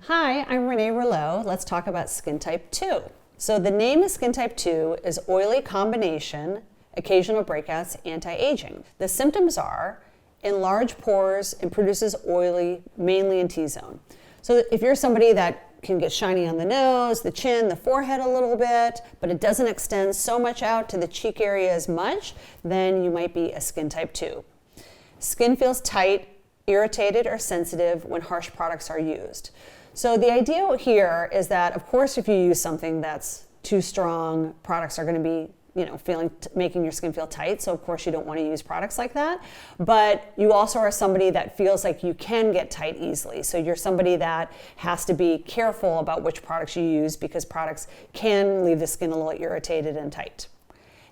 Hi, I'm Renée Rouleau. Let's talk about skin type 2. So the name of skin type 2 is oily combination, occasional breakouts, anti-aging. The symptoms are enlarged pores and produces oily, mainly in T-zone. So if you're somebody that can get shiny on the nose, the chin, the forehead a little bit, but it doesn't extend so much out to the cheek area as much, then you might be a skin type 2. Skin feels tight, irritated, or sensitive when harsh products are used. So the idea here is that, of course, if you use something that's too strong, products are going to be, making your skin feel tight. So of course you don't want to use products like that. But you also are somebody that feels like you can get tight easily. So you're somebody that has to be careful about which products you use because products can leave the skin a little irritated and tight.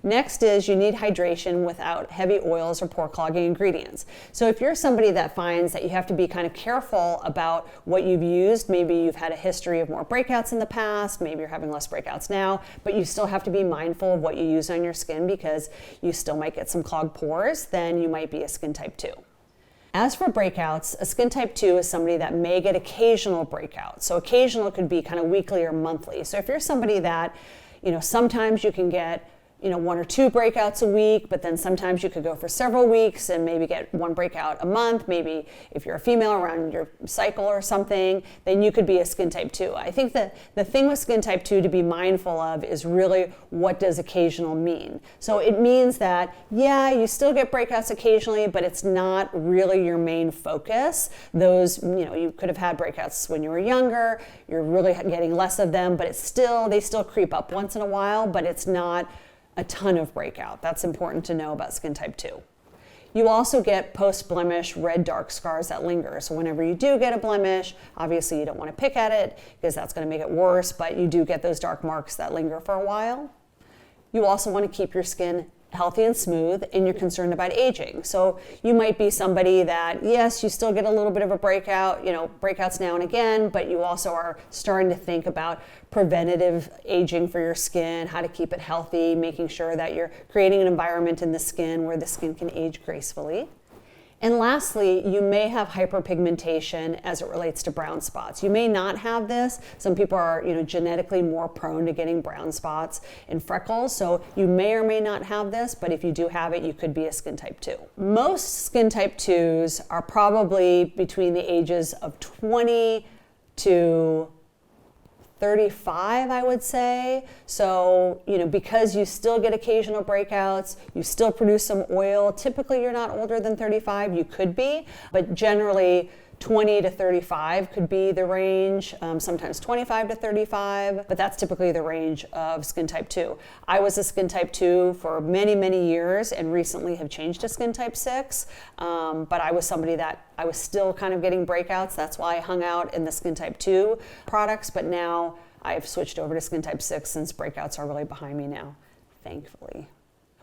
Next is you need hydration without heavy oils or pore-clogging ingredients. So if you're somebody that finds that you have to be kind of careful about what you've used, maybe you've had a history of more breakouts in the past, maybe you're having less breakouts now, but you still have to be mindful of what you use on your skin because you still might get some clogged pores, then you might be a skin type 2. As for breakouts, a skin type 2 is somebody that may get occasional breakouts. So occasional could be kind of weekly or monthly. So if you're somebody that, sometimes you can get one or two breakouts a week, but then sometimes you could go for several weeks and maybe get one breakout a month. Maybe if you're a female around your cycle or something, then you could be a skin type 2. I think that the thing with skin type 2 to be mindful of is really what does occasional mean. So it means that, yeah, you still get breakouts occasionally, but it's not really your main focus. Those, you could have had breakouts when you were younger, you're really getting less of them, but they still creep up once in a while, but it's not a ton of breakout. That's important to know about skin type 2. You also get post-blemish red dark scars that linger. So whenever you do get a blemish, obviously you don't want to pick at it because that's going to make it worse, but you do get those dark marks that linger for a while. You also want to keep your skin healthy and smooth, and you're concerned about aging. So you might be somebody that, yes, you still get a little bit of a breakout, breakouts now and again, but you also are starting to think about preventative aging for your skin, how to keep it healthy, making sure that you're creating an environment in the skin where the skin can age gracefully. And lastly, you may have hyperpigmentation as it relates to brown spots. You may not have this. Some people are, genetically more prone to getting brown spots and freckles. So you may or may not have this, but if you do have it, you could be a skin type 2. Most skin type 2s are probably between the ages of 20 to 35, I would say. So, because you still get occasional breakouts, you still produce some oil. Typically, you're not older than 35. You could be, but generally 20 to 35 could be the range, sometimes 25 to 35, but that's typically the range of skin type 2. I was a skin type 2 for many, many years and recently have changed to skin type 6, but I was somebody that I was still kind of getting breakouts. That's why I hung out in the skin type 2 products, but now I've switched over to skin type 6 since breakouts are really behind me now, thankfully.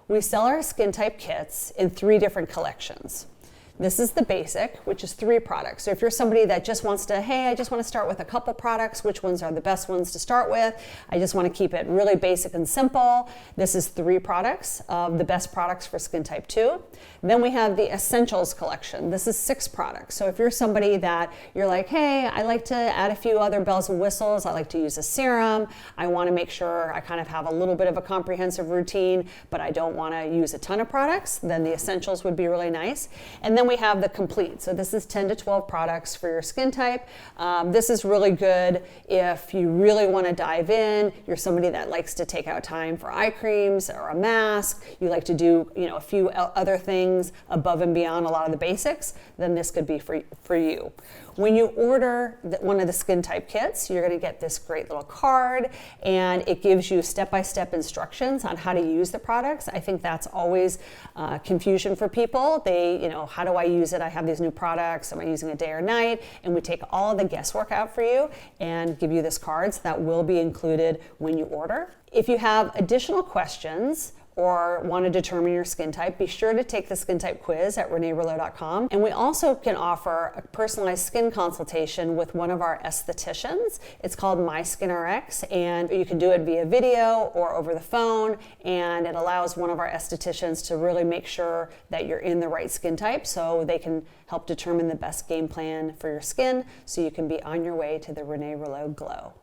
We sell our skin type kits in 3 different collections. This is the basic, which is 3 products. So if you're somebody that just wants to, hey, I just want to start with a couple products, which ones are the best ones to start with? I just want to keep it really basic and simple. This is 3 products of the best products for skin type 2. Then we have the essentials collection. This is 6 products. So if you're somebody that you're like, hey, I like to add a few other bells and whistles. I like to use a serum. I want to make sure I kind of have a little bit of a comprehensive routine, but I don't want to use a ton of products, then the essentials would be really nice. And then we have the complete. So this is 10 to 12 products for your skin type. This is really good if you really want to dive in. You're somebody that likes to take out time for eye creams or a mask. You like to do, a few other things above and beyond a lot of the basics, then this could be for you. When you order one of the skin type kits, you're going to get this great little card, and it gives you step-by-step instructions on how to use the products. I think that's always confusion for people. How do I use it? I have these new products. Am I using it day or night? And we take all of the guesswork out for you and give you this card, so that will be included when you order. If you have additional questions or want to determine your skin type, be sure to take the skin type quiz at reneerouleau.com. And we also can offer a personalized skin consultation with one of our estheticians. It's called My Skin RX, and you can do it via video or over the phone, and it allows one of our estheticians to really make sure that you're in the right skin type, so they can help determine the best game plan for your skin so you can be on your way to the Renée Rouleau glow.